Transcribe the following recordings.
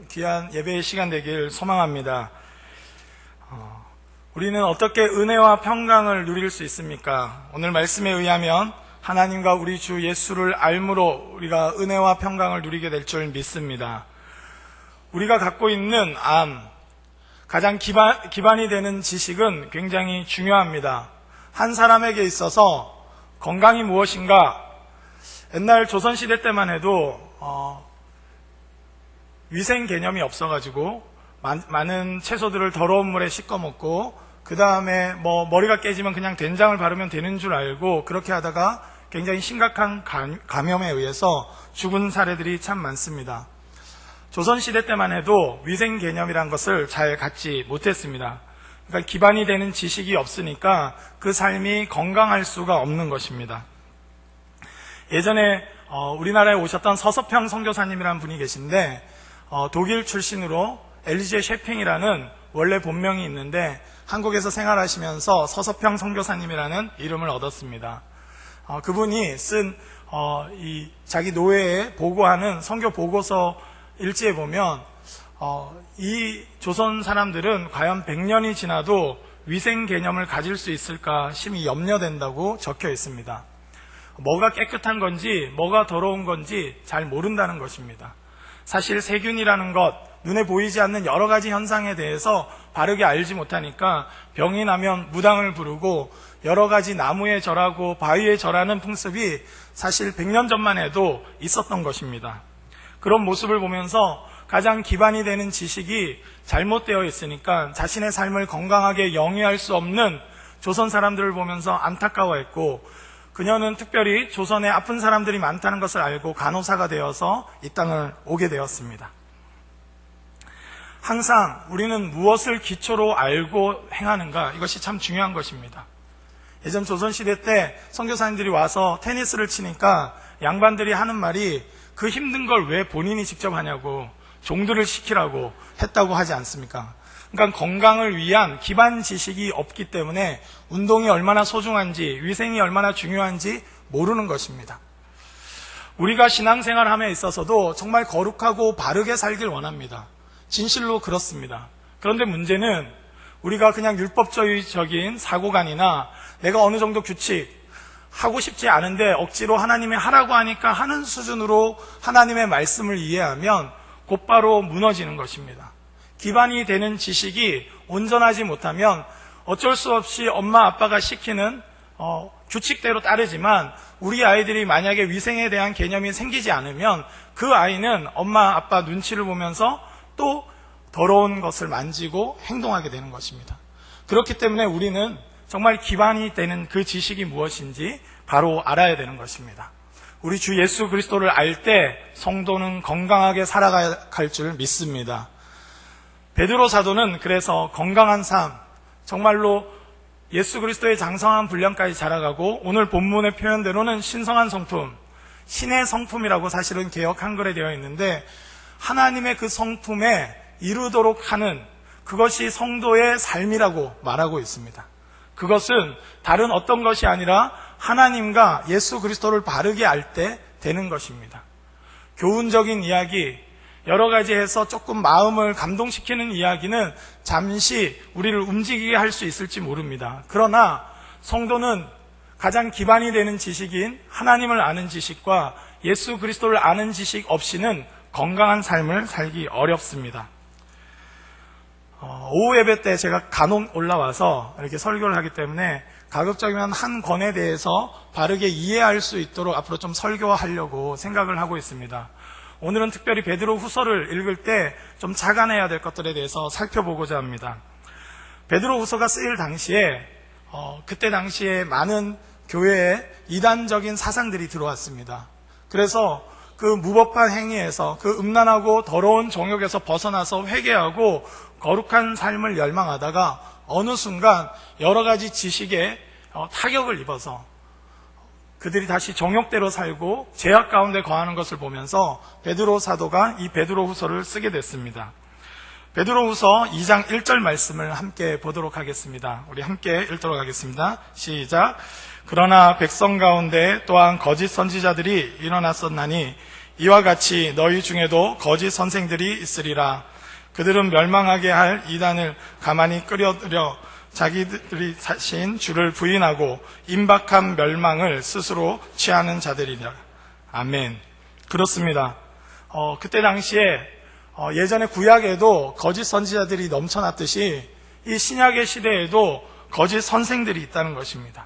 귀한 예배의 시간 되길 소망합니다. 우리는 어떻게 은혜와 평강을 누릴 수 있습니까? 오늘 말씀에 의하면 하나님과 우리 주 예수를 알므로 우리가 은혜와 평강을 누리게 될 줄 믿습니다. 우리가 갖고 있는 가장 기반이 되는 지식은 굉장히 중요합니다. 한 사람에게 있어서 건강이 무엇인가? 옛날 조선시대 때만 해도 위생 개념이 없어가지고 많은 채소들을 더러운 물에 씻어 먹고 그 다음에 머리가 깨지면 그냥 된장을 바르면 되는 줄 알고 그렇게 하다가 굉장히 심각한 감염에 의해서 죽은 사례들이 참 많습니다. 조선시대 때만 해도 위생 개념이란 것을 잘 갖지 못했습니다. 그러니까 기반이 되는 지식이 없으니까 그 삶이 건강할 수가 없는 것입니다. 예전에 우리나라에 오셨던 서서평 선교사님이라는 분이 계신데 독일 출신으로 엘리제 셰핑이라는 원래 본명이 있는데 한국에서 생활하시면서 서서평 선교사님이라는 이름을 얻었습니다. 그분이 쓴 자기 노회에 보고하는 선교 보고서 일지에 보면 이 조선 사람들은 과연 100년이 지나도 위생 개념을 가질 수 있을까 심히 염려된다고 적혀 있습니다. 뭐가 깨끗한 건지 뭐가 더러운 건지 잘 모른다는 것입니다. 사실 세균이라는 것, 눈에 보이지 않는 여러 가지 현상에 대해서 바르게 알지 못하니까 병이 나면 무당을 부르고 여러 가지 나무에 절하고 바위에 절하는 풍습이 사실 100년 전만 해도 있었던 것입니다. 그런 모습을 보면서 가장 기반이 되는 지식이 잘못되어 있으니까 자신의 삶을 건강하게 영위할 수 없는 조선 사람들을 보면서 안타까워했고 그녀는 특별히 조선에 아픈 사람들이 많다는 것을 알고 간호사가 되어서 이 땅을 오게 되었습니다. 항상 우리는 무엇을 기초로 알고 행하는가, 이것이 참 중요한 것입니다. 예전 조선시대 때 선교사님들이 와서 테니스를 치니까 양반들이 하는 말이 그 힘든 걸 왜 본인이 직접 하냐고, 종들을 시키라고 했다고 하지 않습니까? 그러니까 건강을 위한 기반 지식이 없기 때문에 운동이 얼마나 소중한지, 위생이 얼마나 중요한지 모르는 것입니다. 우리가 신앙생활함에 있어서도 정말 거룩하고 바르게 살길 원합니다. 진실로 그렇습니다. 그런데 문제는 우리가 그냥 율법주의적인 사고관이나 내가 어느 정도 규칙 하고 싶지 않은데 억지로 하나님이 하라고 하니까 하는 수준으로 하나님의 말씀을 이해하면 곧바로 무너지는 것입니다. 기반이 되는 지식이 온전하지 못하면 어쩔 수 없이 엄마 아빠가 시키는 규칙대로 따르지만 우리 아이들이 만약에 위생에 대한 개념이 생기지 않으면 그 아이는 엄마 아빠 눈치를 보면서 또 더러운 것을 만지고 행동하게 되는 것입니다. 그렇기 때문에 우리는 정말 기반이 되는 그 지식이 무엇인지 바로 알아야 되는 것입니다. 우리 주 예수 그리스도를 알 때 성도는 건강하게 살아갈 줄 믿습니다. 베드로 사도는 그래서 건강한 삶, 정말로 예수 그리스도의 장성한 분량까지 자라가고 오늘 본문의 표현대로는 신성한 성품, 신의 성품이라고 사실은 개역 한글에 되어 있는데 하나님의 그 성품에 이루도록 하는 그것이 성도의 삶이라고 말하고 있습니다. 그것은 다른 어떤 것이 아니라 하나님과 예수 그리스도를 바르게 알 때 되는 것입니다. 교훈적인 이야기, 여러 가지 해서 조금 마음을 감동시키는 이야기는 잠시 우리를 움직이게 할 수 있을지 모릅니다. 그러나 성도는 가장 기반이 되는 지식인 하나님을 아는 지식과 예수 그리스도를 아는 지식 없이는 건강한 삶을 살기 어렵습니다. 오후 예배 때 제가 간혹 올라와서 이렇게 설교를 하기 때문에 가급적이면 한 권에 대해서 바르게 이해할 수 있도록 앞으로 좀 설교하려고 생각을 하고 있습니다. 오늘은 특별히 베드로 후서를 읽을 때 좀 착안해야 될 것들에 대해서 살펴보고자 합니다. 베드로 후서가 쓰일 당시에 그때 당시에 많은 교회에 이단적인 사상들이 들어왔습니다. 그래서 그 무법한 행위에서 그 음란하고 더러운 정욕에서 벗어나서 회개하고 거룩한 삶을 열망하다가 어느 순간 여러 가지 지식에 타격을 입어서 그들이 다시 정욕대로 살고 죄악 가운데 거하는 것을 보면서 베드로 사도가 이 베드로 후서를 쓰게 됐습니다. 베드로 후서 2장 1절 말씀을 함께 보도록 하겠습니다. 우리 함께 읽도록 하겠습니다. 시작. 그러나 백성 가운데 또한 거짓 선지자들이 일어났었나니 이와 같이 너희 중에도 거짓 선생들이 있으리라. 그들은 멸망하게 할 이단을 가만히 끌어들여 자기들이 사신 주를 부인하고 임박한 멸망을 스스로 취하는 자들이라. 아멘. 그렇습니다. 그때 당시에 예전에 구약에도 거짓 선지자들이 넘쳐났듯이 이 신약의 시대에도 거짓 선생들이 있다는 것입니다.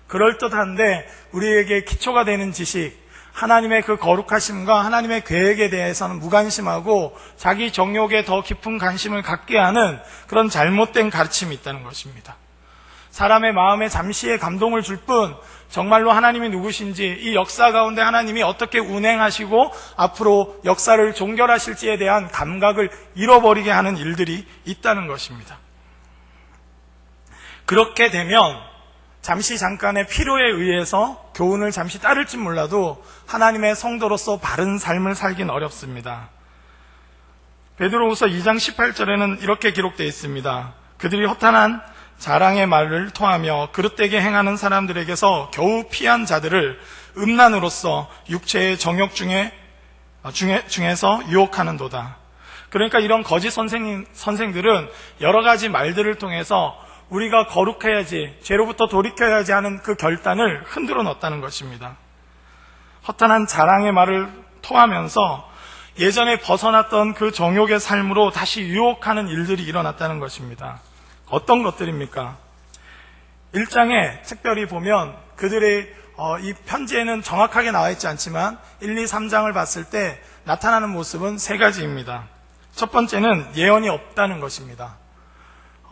그럴듯한데 우리에게 기초가 되는 지식, 하나님의 그 거룩하심과 하나님의 계획에 대해서는 무관심하고 자기 정욕에 더 깊은 관심을 갖게 하는 그런 잘못된 가르침이 있다는 것입니다. 사람의 마음에 잠시의 감동을 줄 뿐 정말로 하나님이 누구신지, 이 역사 가운데 하나님이 어떻게 운행하시고 앞으로 역사를 종결하실지에 대한 감각을 잃어버리게 하는 일들이 있다는 것입니다. 그렇게 되면 잠시 잠깐의 필요에 의해서 교훈을 잠시 따를지 몰라도 하나님의 성도로서 바른 삶을 살긴 어렵습니다. 베드로후서 2장 18절에는 이렇게 기록되어 있습니다. 그들이 허탄한 자랑의 말을 토하며 그릇되게 행하는 사람들에게서 겨우 피한 자들을 음란으로서 육체의 정욕 중에서 유혹하는도다. 그러니까 이런 거짓 선생들은 여러 가지 말들을 통해서 우리가 거룩해야지, 죄로부터 돌이켜야지 하는 그 결단을 흔들어 놨다는 것입니다. 허탄한 자랑의 말을 토하면서 예전에 벗어났던 그 정욕의 삶으로 다시 유혹하는 일들이 일어났다는 것입니다. 어떤 것들입니까? 1장에 특별히 보면 그들의 이 편지에는 정확하게 나와 있지 않지만 1, 2, 3장을 봤을 때 나타나는 모습은 세 가지입니다. 첫 번째는 예언이 없다는 것입니다.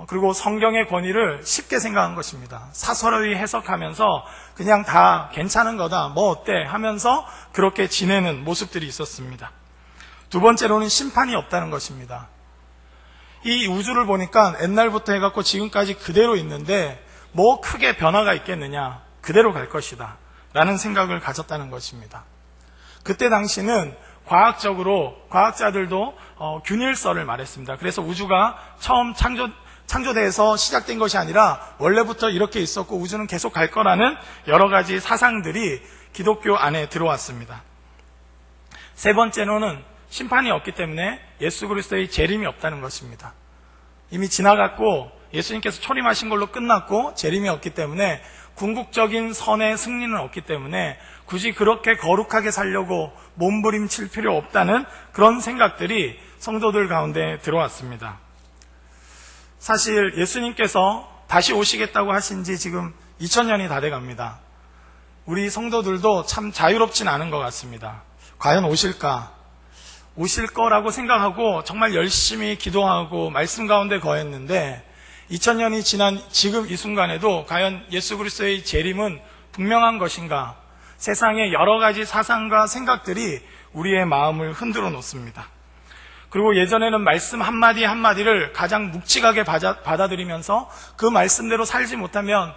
그리고 성경의 권위를 쉽게 생각한 것입니다. 사설하게 해석하면서 그냥 다 괜찮은 거다, 뭐 어때 하면서 그렇게 지내는 모습들이 있었습니다. 두 번째로는 심판이 없다는 것입니다. 이 우주를 보니까 옛날부터 해갖고 지금까지 그대로 있는데 뭐 크게 변화가 있겠느냐, 그대로 갈 것이다 라는 생각을 가졌다는 것입니다. 그때 당시는 과학자들도 균일설을 말했습니다. 그래서 우주가 처음 창조돼서 시작된 것이 아니라 원래부터 이렇게 있었고 우주는 계속 갈 거라는 여러 가지 사상들이 기독교 안에 들어왔습니다. 세 번째로는 심판이 없기 때문에 예수 그리스도의 재림이 없다는 것입니다. 이미 지나갔고 예수님께서 초림하신 걸로 끝났고 재림이 없기 때문에 궁극적인 선의 승리는 없기 때문에 굳이 그렇게 거룩하게 살려고 몸부림칠 필요 없다는 그런 생각들이 성도들 가운데 들어왔습니다. 사실 예수님께서 다시 오시겠다고 하신 지 지금 2000년이 다 돼갑니다. 우리 성도들도 참 자유롭진 않은 것 같습니다. 과연 오실까? 오실 거라고 생각하고 정말 열심히 기도하고 말씀 가운데 거했는데 2000년이 지난 지금 이 순간에도 과연 예수 그리스도의 재림은 분명한 것인가? 세상의 여러 가지 사상과 생각들이 우리의 마음을 흔들어 놓습니다. 그리고 예전에는 말씀 한마디 한마디를 가장 묵직하게 받아들이면서 그 말씀대로 살지 못하면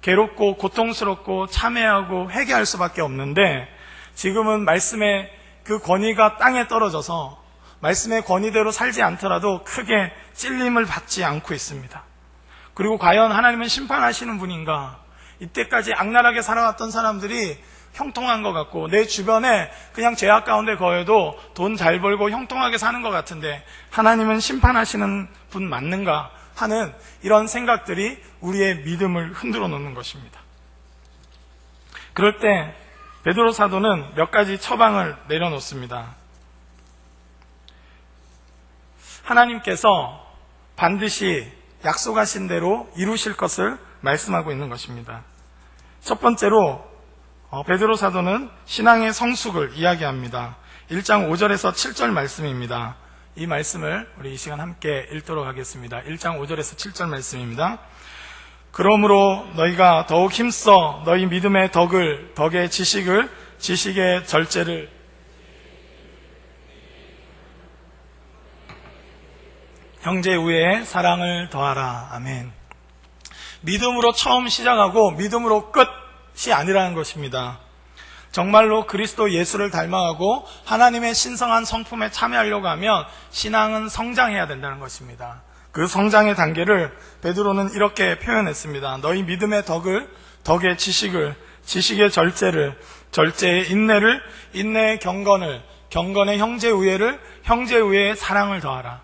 괴롭고 고통스럽고 참회하고 회개할 수밖에 없는데 지금은 말씀의 그 권위가 땅에 떨어져서 말씀의 권위대로 살지 않더라도 크게 찔림을 받지 않고 있습니다. 그리고 과연 하나님은 심판하시는 분인가? 이때까지 악랄하게 살아왔던 사람들이 형통한 것 같고 내 주변에 그냥 죄악 가운데 거해도 돈 잘 벌고 형통하게 사는 것 같은데 하나님은 심판하시는 분 맞는가 하는 이런 생각들이 우리의 믿음을 흔들어 놓는 것입니다. 그럴 때 베드로 사도는 몇 가지 처방을 내려놓습니다. 하나님께서 반드시 약속하신 대로 이루실 것을 말씀하고 있는 것입니다. 첫 번째로 베드로 사도는 신앙의 성숙을 이야기합니다. 1장 5절에서 7절 말씀입니다. 이 말씀을 우리 이 시간 함께 읽도록 하겠습니다. 1장 5절에서 7절 말씀입니다. 그러므로 너희가 더욱 힘써 너희 믿음의 덕의 지식을, 지식의 절제를, 형제 우애에 사랑을 더하라. 아멘. 믿음으로 처음 시작하고 믿음으로 끝이 아니라는 것입니다. 정말로 그리스도 예수를 닮아가고 하나님의 신성한 성품에 참여하려고 하면 신앙은 성장해야 된다는 것입니다. 그 성장의 단계를 베드로는 이렇게 표현했습니다. 너희 믿음의 덕의 지식을, 지식의 절제의 인내를, 인내의 경건을, 경건의 형제우애를, 형제우애의 사랑을 더하라.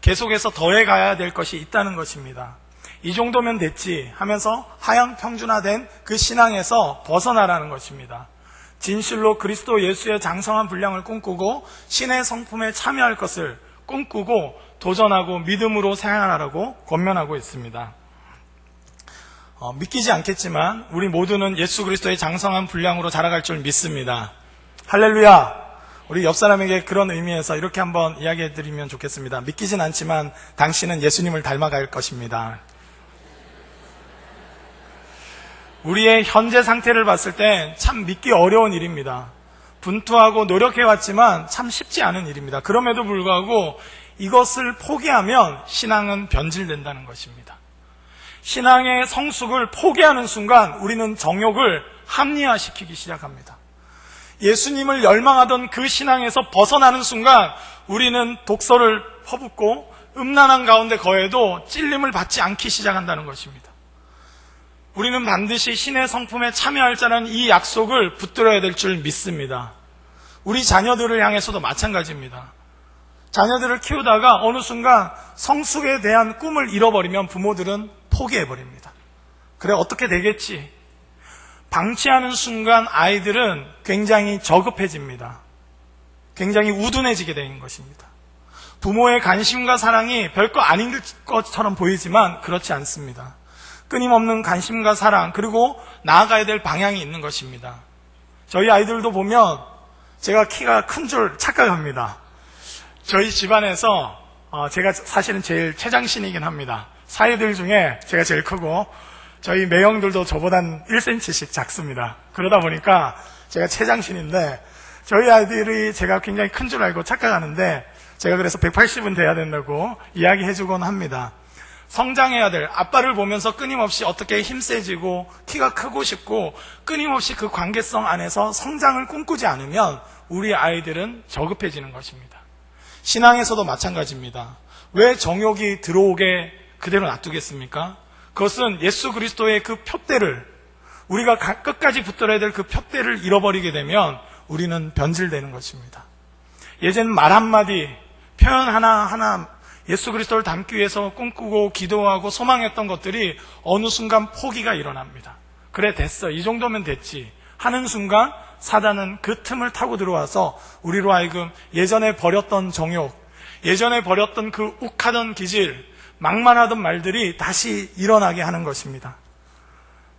계속해서 더해가야 될 것이 있다는 것입니다. 이 정도면 됐지 하면서 하향 평준화된 그 신앙에서 벗어나라는 것입니다. 진실로 그리스도 예수의 장성한 분량을 꿈꾸고 신의 성품에 참여할 것을 꿈꾸고 도전하고 믿음으로 생활하라고 권면하고 있습니다. 믿기지 않겠지만 우리 모두는 예수 그리스도의 장성한 분량으로 자라갈 줄 믿습니다. 할렐루야! 우리 옆 사람에게 그런 의미에서 이렇게 한번 이야기해 드리면 좋겠습니다. 믿기진 않지만 당신은 예수님을 닮아갈 것입니다. 우리의 현재 상태를 봤을 때 참 믿기 어려운 일입니다. 분투하고 노력해왔지만 참 쉽지 않은 일입니다. 그럼에도 불구하고 이것을 포기하면 신앙은 변질된다는 것입니다. 신앙의 성숙을 포기하는 순간 우리는 정욕을 합리화시키기 시작합니다. 예수님을 열망하던 그 신앙에서 벗어나는 순간 우리는 독서를 퍼붓고 음란한 가운데 거해도 찔림을 받지 않기 시작한다는 것입니다. 우리는 반드시 신의 성품에 참여할 자라는 이 약속을 붙들어야 될 줄 믿습니다. 우리 자녀들을 향해서도 마찬가지입니다. 자녀들을 키우다가 어느 순간 성숙에 대한 꿈을 잃어버리면 부모들은 포기해버립니다. 그래, 어떻게 되겠지? 방치하는 순간 아이들은 굉장히 저급해집니다. 굉장히 우둔해지게 되는 것입니다. 부모의 관심과 사랑이 별거 아닌 것처럼 보이지만 그렇지 않습니다. 끊임없는 관심과 사랑, 그리고 나아가야 될 방향이 있는 것입니다. 저희 아이들도 보면 제가 키가 큰 줄 착각합니다. 저희 집안에서 제가 사실은 제일 최장신이긴 합니다. 사위들 중에 제가 제일 크고 저희 매형들도 저보단 1cm씩 작습니다. 그러다 보니까 제가 최장신인데 저희 아이들이 제가 굉장히 큰 줄 알고 착각하는데 제가 그래서 180은 돼야 된다고 이야기해주곤 합니다. 성장해야 될 아빠를 보면서 끊임없이 어떻게 힘세지고 키가 크고 싶고 끊임없이 그 관계성 안에서 성장을 꿈꾸지 않으면 우리 아이들은 저급해지는 것입니다. 신앙에서도 마찬가지입니다. 왜 정욕이 들어오게 그대로 놔두겠습니까? 그것은 예수 그리스도의 그 표대를, 우리가 끝까지 붙들어야 될 그 표대를 잃어버리게 되면 우리는 변질되는 것입니다. 예전 말 한마디, 표현 하나하나 예수 그리스도를 닮기 위해서 꿈꾸고 기도하고 소망했던 것들이 어느 순간 포기가 일어납니다. 그래, 됐어, 이 정도면 됐지 하는 순간 사단은 그 틈을 타고 들어와서 우리로 하여금 예전에 버렸던 정욕, 예전에 버렸던 그 욱하던 기질, 막말하던 말들이 다시 일어나게 하는 것입니다.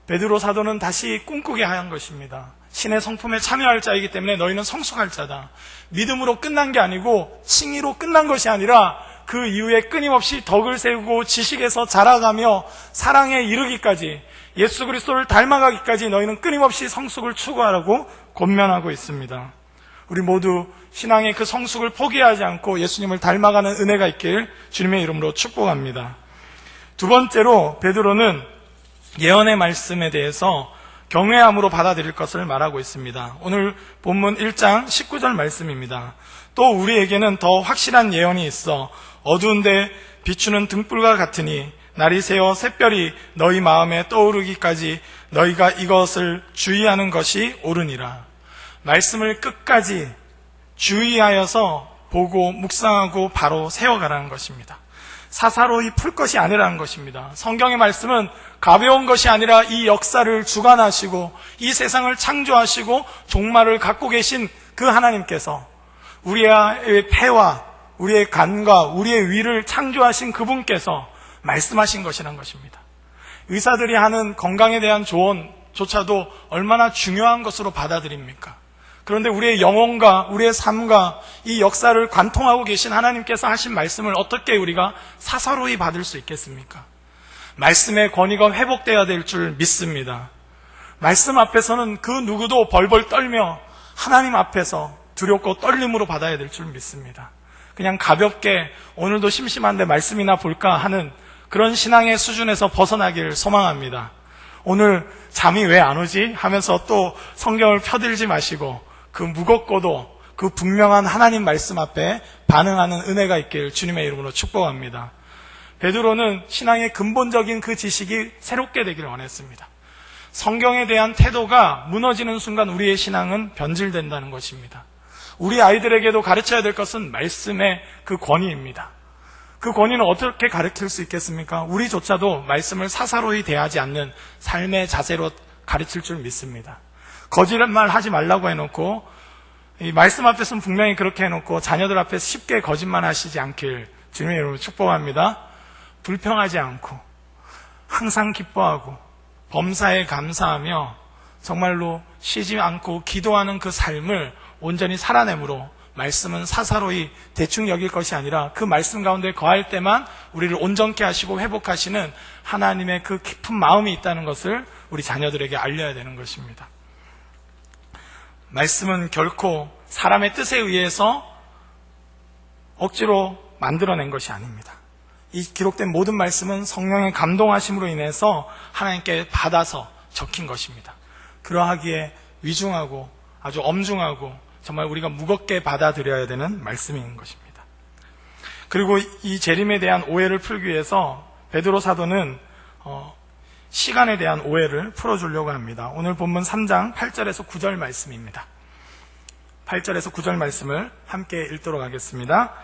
베드로 사도는 다시 꿈꾸게 한 것입니다. 신의 성품에 참여할 자이기 때문에 너희는 성숙할 자다. 믿음으로 끝난 게 아니고 칭의로 끝난 것이 아니라 그 이후에 끊임없이 덕을 세우고 지식에서 자라가며 사랑에 이르기까지, 예수 그리스도를 닮아가기까지 너희는 끊임없이 성숙을 추구하라고 권면하고 있습니다. 우리 모두 신앙의 그 성숙을 포기하지 않고 예수님을 닮아가는 은혜가 있길 주님의 이름으로 축복합니다. 두 번째로 베드로는 예언의 말씀에 대해서 경외함으로 받아들일 것을 말하고 있습니다. 오늘 본문 1장 19절 말씀입니다. 또 우리에게는 더 확실한 예언이 있어 어두운데 비추는 등불과 같으니 날이 새어 샛별이 너희 마음에 떠오르기까지 너희가 이것을 주의하는 것이 옳으니라. 말씀을 끝까지 주의하여서 보고 묵상하고 바로 세워가라는 것입니다. 사사로이 풀 것이 아니라는 것입니다. 성경의 말씀은 가벼운 것이 아니라 이 역사를 주관하시고 이 세상을 창조하시고 종말을 갖고 계신 그 하나님께서 우리의 폐와 우리의 간과 우리의 위를 창조하신 그분께서 말씀하신 것이란 것입니다. 의사들이 하는 건강에 대한 조언조차도 얼마나 중요한 것으로 받아들입니까? 그런데 우리의 영혼과 우리의 삶과 이 역사를 관통하고 계신 하나님께서 하신 말씀을 어떻게 우리가 사사로이 받을 수 있겠습니까? 말씀의 권위가 회복되어야 될 줄 믿습니다. 말씀 앞에서는 그 누구도 벌벌 떨며 하나님 앞에서 두렵고 떨림으로 받아야 될 줄 믿습니다. 그냥 가볍게 오늘도 심심한데 말씀이나 볼까 하는 그런 신앙의 수준에서 벗어나길 소망합니다. 오늘 잠이 왜 안 오지? 하면서 또 성경을 펴들지 마시고 그 무겁고도 그 분명한 하나님 말씀 앞에 반응하는 은혜가 있길 주님의 이름으로 축복합니다. 베드로는 신앙의 근본적인 그 지식이 새롭게 되기를 원했습니다. 성경에 대한 태도가 무너지는 순간 우리의 신앙은 변질된다는 것입니다. 우리 아이들에게도 가르쳐야 될 것은 말씀의 그 권위입니다. 그 권위는 어떻게 가르칠 수 있겠습니까? 우리조차도 말씀을 사사로이 대하지 않는 삶의 자세로 가르칠 줄 믿습니다. 거짓말 하지 말라고 해놓고, 이 말씀 앞에서는 분명히 그렇게 해놓고 자녀들 앞에서 쉽게 거짓말 하시지 않길 주님의 이름으로 축복합니다. 불평하지 않고 항상 기뻐하고 범사에 감사하며 정말로 쉬지 않고 기도하는 그 삶을 온전히 살아내므로 말씀은 사사로이 대충 여길 것이 아니라 그 말씀 가운데 거할 때만 우리를 온전케 하시고 회복하시는 하나님의 그 깊은 마음이 있다는 것을 우리 자녀들에게 알려야 되는 것입니다. 말씀은 결코 사람의 뜻에 의해서 억지로 만들어낸 것이 아닙니다. 이 기록된 모든 말씀은 성령의 감동하심으로 인해서 하나님께 받아서 적힌 것입니다. 그러하기에 위중하고 아주 엄중하고 정말 우리가 무겁게 받아들여야 되는 말씀인 것입니다. 그리고 이 재림에 대한 오해를 풀기 위해서 베드로 사도는 시간에 대한 오해를 풀어주려고 합니다. 오늘 본문 3장 8절에서 9절 말씀입니다. 8절에서 9절 말씀을 함께 읽도록 하겠습니다.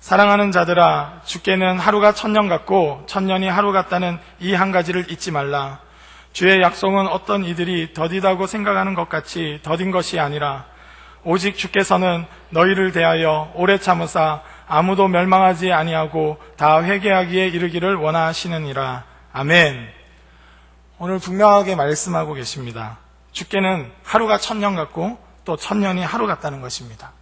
사랑하는 자들아, 주께는 하루가 1000년 같고 1000년이 하루 같다는 이 한 가지를 잊지 말라. 주의 약속은 어떤 이들이 더디다고 생각하는 것 같이 더딘 것이 아니라 오직 주께서는 너희를 대하여 오래 참으사 아무도 멸망하지 아니하고 다 회개하기에 이르기를 원하시느니라. 아멘. 오늘 분명하게 말씀하고 계십니다. 주께는 하루가 1000년 같고 또 1000년이 하루 같다는 것입니다.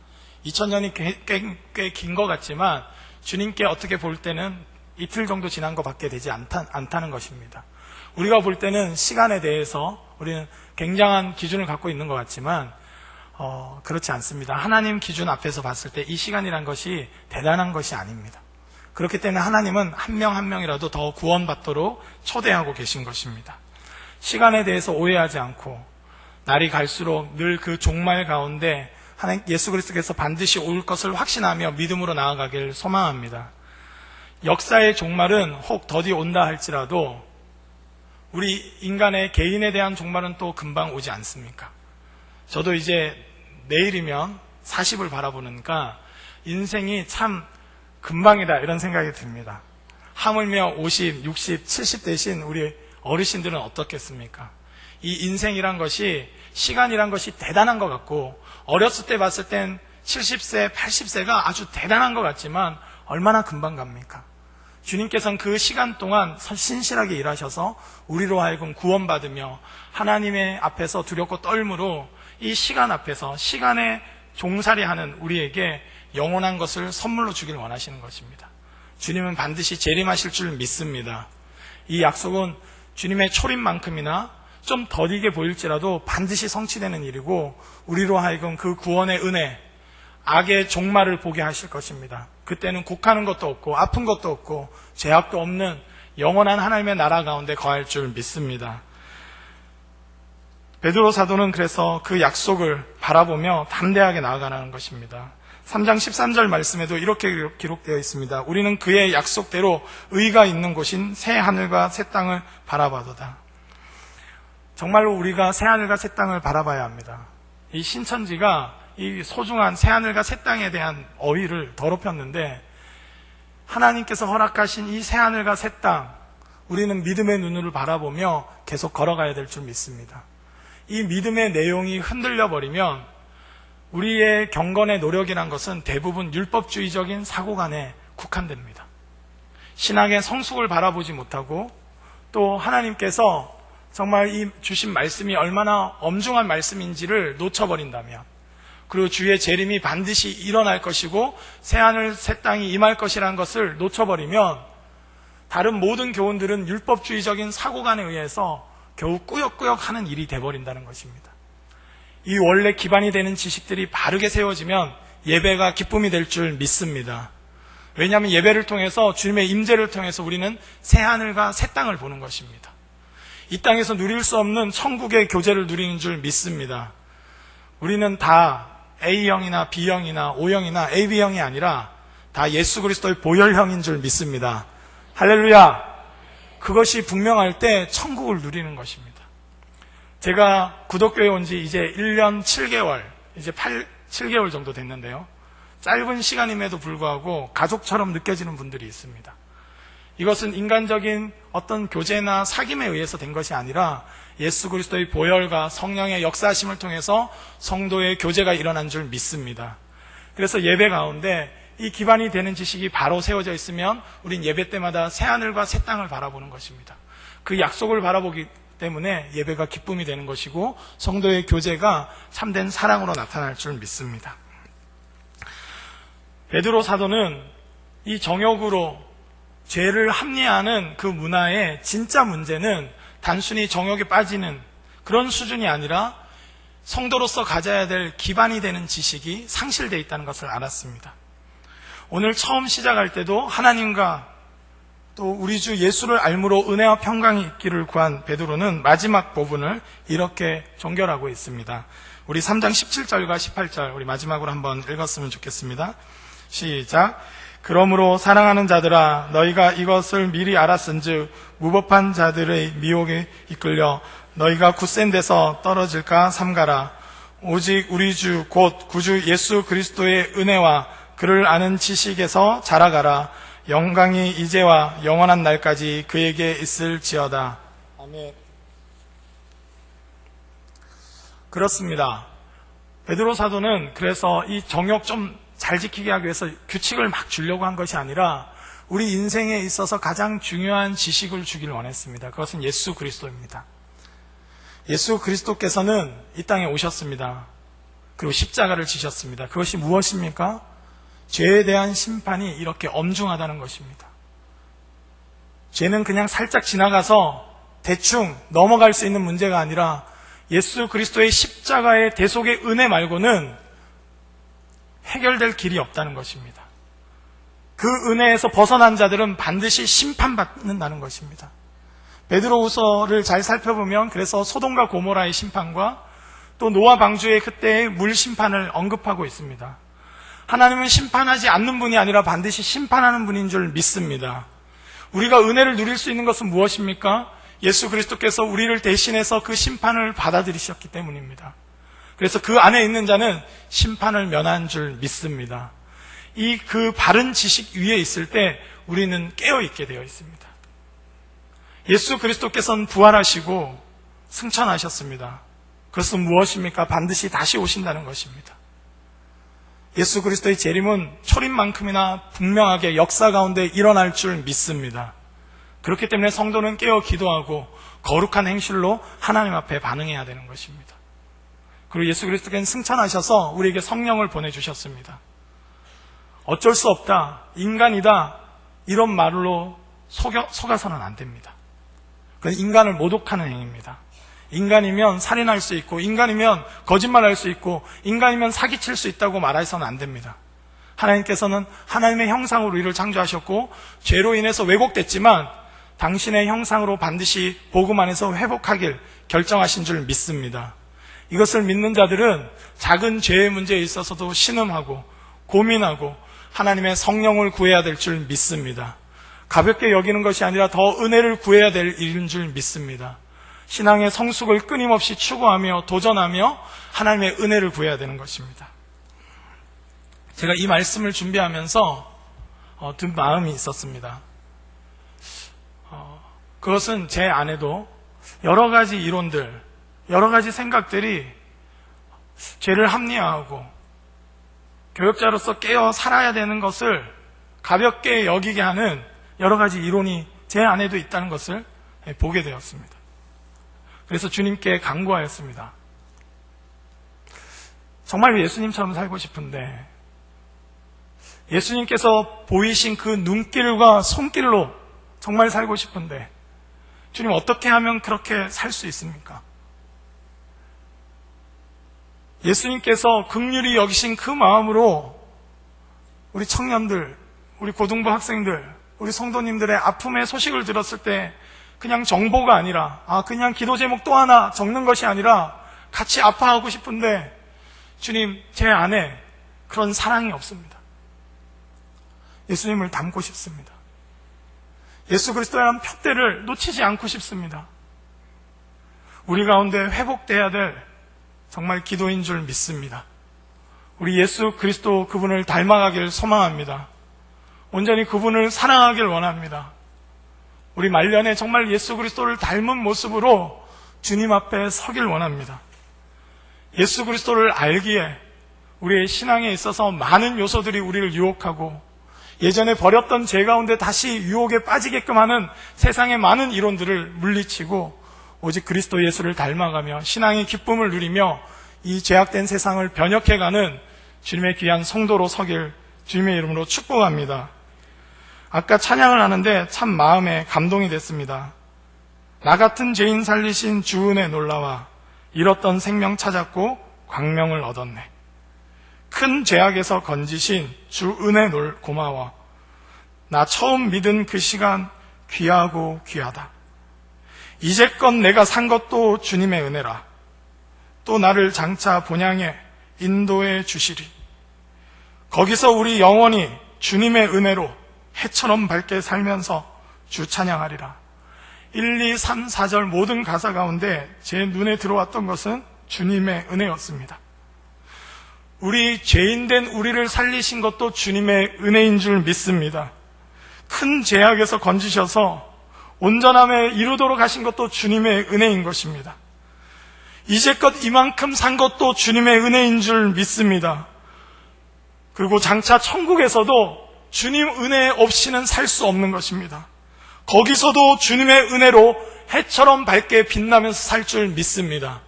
2000년이 꽤 긴 것 같지만 주님께 어떻게 볼 때는 이틀 정도 지난 것밖에 되지 않다는 것입니다. 우리가 볼 때는 시간에 대해서 우리는 굉장한 기준을 갖고 있는 것 같지만 그렇지 않습니다. 하나님 기준 앞에서 봤을 때 이 시간이란 것이 대단한 것이 아닙니다. 그렇기 때문에 하나님은 한 명 한 명이라도 더 구원받도록 초대하고 계신 것입니다. 시간에 대해서 오해하지 않고 날이 갈수록 늘 그 종말 가운데 하나님 예수 그리스도께서 반드시 올 것을 확신하며 믿음으로 나아가길 소망합니다. 역사의 종말은 혹 더디 온다 할지라도 우리 인간의 개인에 대한 종말은 또 금방 오지 않습니까? 저도 이제 내일이면 40을 바라보니까 인생이 참 금방이다 이런 생각이 듭니다. 하물며 50, 60, 70 대신 우리 어르신들은 어떻겠습니까? 이 인생이란 것이 시간이란 것이 대단한 것 같고 어렸을 때 봤을 땐 70세, 80세가 아주 대단한 것 같지만 얼마나 금방 갑니까? 주님께서는 그 시간 동안 신실하게 일하셔서 우리로 하여금 구원받으며 하나님의 앞에서 두렵고 떨므로 이 시간 앞에서 시간에 종살이하는 우리에게 영원한 것을 선물로 주길 원하시는 것입니다. 주님은 반드시 재림하실 줄 믿습니다. 이 약속은 주님의 초림만큼이나 좀 더디게 보일지라도 반드시 성취되는 일이고 우리로 하여금 그 구원의 은혜, 악의 종말을 보게 하실 것입니다. 그때는 곡하는 것도 없고 아픈 것도 없고 죄악도 없는 영원한 하나님의 나라 가운데 거할 줄 믿습니다. 베드로 사도는 그래서 그 약속을 바라보며 담대하게 나아가는 것입니다. 3장 13절 말씀에도 이렇게 기록되어 있습니다. 우리는 그의 약속대로 의가 있는 곳인 새 하늘과 새 땅을 바라봐도다. 정말로 우리가 새 하늘과 새 땅을 바라봐야 합니다. 이 신천지가 이 소중한 새 하늘과 새 땅에 대한 어휘를 더럽혔는데 하나님께서 허락하신 이 새 하늘과 새 땅, 우리는 믿음의 눈으로 바라보며 계속 걸어가야 될 줄 믿습니다. 이 믿음의 내용이 흔들려 버리면 우리의 경건의 노력이란 것은 대부분 율법주의적인 사고관에 국한됩니다. 신앙의 성숙을 바라보지 못하고 또 하나님께서 정말 이 주신 말씀이 얼마나 엄중한 말씀인지를 놓쳐버린다면, 그리고 주의 재림이 반드시 일어날 것이고 새하늘 새 땅이 임할 것이라는 것을 놓쳐버리면 다른 모든 교훈들은 율법주의적인 사고관에 의해서 겨우 꾸역꾸역 하는 일이 돼버린다는 것입니다. 이 원래 기반이 되는 지식들이 바르게 세워지면 예배가 기쁨이 될 줄 믿습니다. 왜냐하면 예배를 통해서 주님의 임재를 통해서 우리는 새하늘과 새 땅을 보는 것입니다. 이 땅에서 누릴 수 없는 천국의 교제를 누리는 줄 믿습니다. 우리는 다 A형이나 B형이나 O형이나 AB형이 아니라 다 예수 그리스도의 보혈형인 줄 믿습니다. 할렐루야! 그것이 분명할 때 천국을 누리는 것입니다. 제가 구독교회 온 지 이제 1년 7개월, 이제 7개월 정도 됐는데요. 짧은 시간임에도 불구하고 가족처럼 느껴지는 분들이 있습니다. 이것은 인간적인 어떤 교제나 사귐에 의해서 된 것이 아니라 예수 그리스도의 보혈과 성령의 역사하심을 통해서 성도의 교제가 일어난 줄 믿습니다. 그래서 예배 가운데 이 기반이 되는 지식이 바로 세워져 있으면 우린 예배 때마다 새하늘과 새 땅을 바라보는 것입니다. 그 약속을 바라보기 때문에 예배가 기쁨이 되는 것이고 성도의 교제가 참된 사랑으로 나타날 줄 믿습니다. 베드로 사도는 이 정욕으로 죄를 합리화하는 그 문화의 진짜 문제는 단순히 정욕에 빠지는 그런 수준이 아니라 성도로서 가져야 될 기반이 되는 지식이 상실되어 있다는 것을 알았습니다. 오늘 처음 시작할 때도 하나님과 또 우리 주 예수를 알므로 은혜와 평강이 있기를 구한 베드로는 마지막 부분을 이렇게 종결하고 있습니다. 우리 3장 17절과 18절 우리 마지막으로 한번 읽었으면 좋겠습니다. 시작. 그러므로 사랑하는 자들아 너희가 이것을 미리 알았은즉 무법한 자들의 미혹에 이끌려 너희가 굳센 데서 떨어질까 삼가라. 오직 우리 주 곧 구주 예수 그리스도의 은혜와 그를 아는 지식에서 자라가라. 영광이 이제와 영원한 날까지 그에게 있을지어다. 아멘. 그렇습니다. 베드로 사도는 그래서 이 정욕 좀 잘 지키게 하기 위해서 규칙을 막 주려고 한 것이 아니라 우리 인생에 있어서 가장 중요한 지식을 주길 원했습니다. 그것은 예수 그리스도입니다. 예수 그리스도께서는 이 땅에 오셨습니다. 그리고 십자가를 지셨습니다. 그것이 무엇입니까? 죄에 대한 심판이 이렇게 엄중하다는 것입니다. 죄는 그냥 살짝 지나가서 대충 넘어갈 수 있는 문제가 아니라 예수 그리스도의 십자가의 대속의 은혜 말고는 해결될 길이 없다는 것입니다. 그 은혜에서 벗어난 자들은 반드시 심판받는다는 것입니다. 베드로후서를 잘 살펴보면 그래서 소돔과 고모라의 심판과 또 노아 방주의 그때의 물 심판을 언급하고 있습니다. 하나님은 심판하지 않는 분이 아니라 반드시 심판하는 분인 줄 믿습니다. 우리가 은혜를 누릴 수 있는 것은 무엇입니까? 예수 그리스도께서 우리를 대신해서 그 심판을 받아들이셨기 때문입니다. 그래서 그 안에 있는 자는 심판을 면한 줄 믿습니다. 이 그 바른 지식 위에 있을 때 우리는 깨어있게 되어 있습니다. 예수 그리스도께서는 부활하시고 승천하셨습니다. 그것은 무엇입니까? 반드시 다시 오신다는 것입니다. 예수 그리스도의 재림은 초림만큼이나 분명하게 역사 가운데 일어날 줄 믿습니다. 그렇기 때문에 성도는 깨어 기도하고 거룩한 행실로 하나님 앞에 반응해야 되는 것입니다. 그리고 예수 그리스도께서는 승천하셔서 우리에게 성령을 보내주셨습니다. 어쩔 수 없다, 인간이다 이런 말로 속아서는 안 됩니다. 그건 인간을 모독하는 행위입니다. 인간이면 살인할 수 있고 인간이면 거짓말할 수 있고 인간이면 사기칠 수 있다고 말해서는 안 됩니다. 하나님께서는 하나님의 형상으로 우리를 창조하셨고 죄로 인해서 왜곡됐지만 당신의 형상으로 반드시 복음 안에서 회복하길 결정하신 줄 믿습니다. 이것을 믿는 자들은 작은 죄의 문제에 있어서도 신음하고 고민하고 하나님의 성령을 구해야 될 줄 믿습니다. 가볍게 여기는 것이 아니라 더 은혜를 구해야 될 일인 줄 믿습니다. 신앙의 성숙을 끊임없이 추구하며 도전하며 하나님의 은혜를 구해야 되는 것입니다. 제가 이 말씀을 준비하면서 든 마음이 있었습니다. 그것은 제 안에도 여러 가지 이론들, 여러 가지 생각들이 죄를 합리화하고 교역자로서 깨어 살아야 되는 것을 가볍게 여기게 하는 여러 가지 이론이 제 안에도 있다는 것을 보게 되었습니다. 그래서 주님께 간구하였습니다. 정말 예수님처럼 살고 싶은데 예수님께서 보이신 그 눈길과 손길로 정말 살고 싶은데 주님 어떻게 하면 그렇게 살 수 있습니까? 예수님께서 긍휼히 여기신 그 마음으로 우리 청년들, 우리 고등부 학생들, 우리 성도님들의 아픔의 소식을 들었을 때 그냥 정보가 아니라 그냥 기도 제목 또 하나 적는 것이 아니라 같이 아파하고 싶은데 주님 제 안에 그런 사랑이 없습니다. 예수님을 닮고 싶습니다. 예수 그리스도의 표대를 놓치지 않고 싶습니다. 우리 가운데 회복돼야 될 정말 기도인 줄 믿습니다. 우리 예수 그리스도 그분을 닮아가길 소망합니다. 온전히 그분을 사랑하길 원합니다. 우리 말년에 정말 예수 그리스도를 닮은 모습으로 주님 앞에 서길 원합니다. 예수 그리스도를 알기에 우리의 신앙에 있어서 많은 요소들이 우리를 유혹하고 예전에 버렸던 죄 가운데 다시 유혹에 빠지게끔 하는 세상의 많은 이론들을 물리치고 오직 그리스도 예수를 닮아가며 신앙의 기쁨을 누리며 이 죄악된 세상을 변혁해가는 주님의 귀한 성도로 서길 주님의 이름으로 축복합니다. 아까 찬양을 하는데 참 마음에 감동이 됐습니다. 나 같은 죄인 살리신 주 은혜 놀라와 잃었던 생명 찾았고 광명을 얻었네. 큰 죄악에서 건지신 주 은혜 고마워. 나 처음 믿은 그 시간 귀하고 귀하다. 이제껏 내가 산 것도 주님의 은혜라. 또 나를 장차 본향에 인도해 주시리. 거기서 우리 영원히 주님의 은혜로 해처럼 밝게 살면서 주 찬양하리라. 1, 2, 3, 4절 모든 가사 가운데 제 눈에 들어왔던 것은 주님의 은혜였습니다. 우리 죄인된 우리를 살리신 것도 주님의 은혜인 줄 믿습니다. 큰 죄악에서 건지셔서 온전함에 이루도록 하신 것도 주님의 은혜인 것입니다. 이제껏 이만큼 산 것도 주님의 은혜인 줄 믿습니다. 그리고 장차 천국에서도 주님 은혜 없이는 살 수 없는 것입니다. 거기서도 주님의 은혜로 해처럼 밝게 빛나면서 살 줄 믿습니다.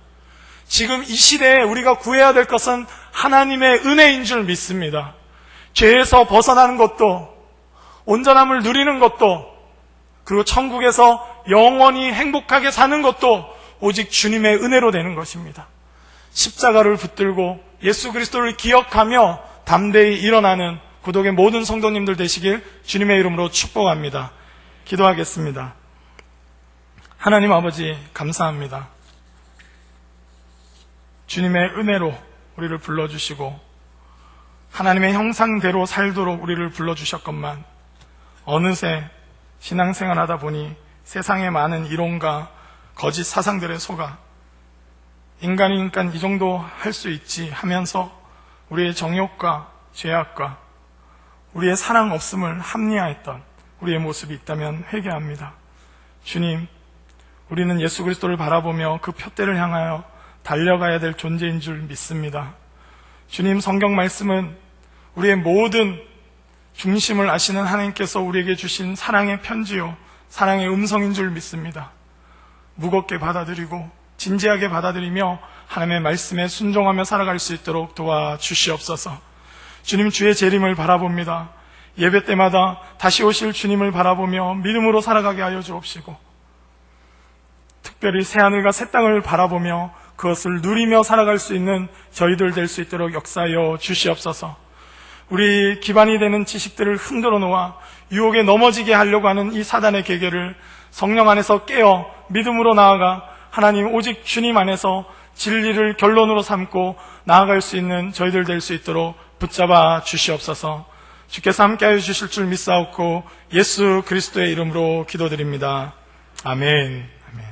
지금 이 시대에 우리가 구해야 될 것은 하나님의 은혜인 줄 믿습니다. 죄에서 벗어나는 것도 온전함을 누리는 것도 그리고 천국에서 영원히 행복하게 사는 것도 오직 주님의 은혜로 되는 것입니다. 십자가를 붙들고 예수 그리스도를 기억하며 담대히 일어나는 구독의 모든 성도님들 되시길 주님의 이름으로 축복합니다. 기도하겠습니다. 하나님 아버지 감사합니다. 주님의 은혜로 우리를 불러주시고 하나님의 형상대로 살도록 우리를 불러주셨건만 어느새 신앙생활하다 보니 세상의 많은 이론과 거짓 사상들에 속아 인간이니까 이 정도 할 수 있지 하면서 우리의 정욕과 죄악과 우리의 사랑 없음을 합리화했던 우리의 모습이 있다면 회개합니다. 주님, 우리는 예수 그리스도를 바라보며 그 표대를 향하여 달려가야 될 존재인 줄 믿습니다. 주님, 성경 말씀은 우리의 모든 중심을 아시는 하나님께서 우리에게 주신 사랑의 편지요, 사랑의 음성인 줄 믿습니다. 무겁게 받아들이고 진지하게 받아들이며 하나님의 말씀에 순종하며 살아갈 수 있도록 도와주시옵소서. 주님, 주의 재림을 바라봅니다. 예배 때마다 다시 오실 주님을 바라보며 믿음으로 살아가게 하여 주옵시고 특별히 새하늘과 새 땅을 바라보며 그것을 누리며 살아갈 수 있는 저희들 될 수 있도록 역사하여 주시옵소서. 우리 기반이 되는 지식들을 흔들어 놓아 유혹에 넘어지게 하려고 하는 이 사단의 계계를 성령 안에서 깨어 믿음으로 나아가 하나님 오직 주님 안에서 진리를 결론으로 삼고 나아갈 수 있는 저희들 될 수 있도록 붙잡아 주시옵소서. 주께서 함께하여 주실 줄 믿사옵고 예수 그리스도의 이름으로 기도드립니다. 아멘. 아멘.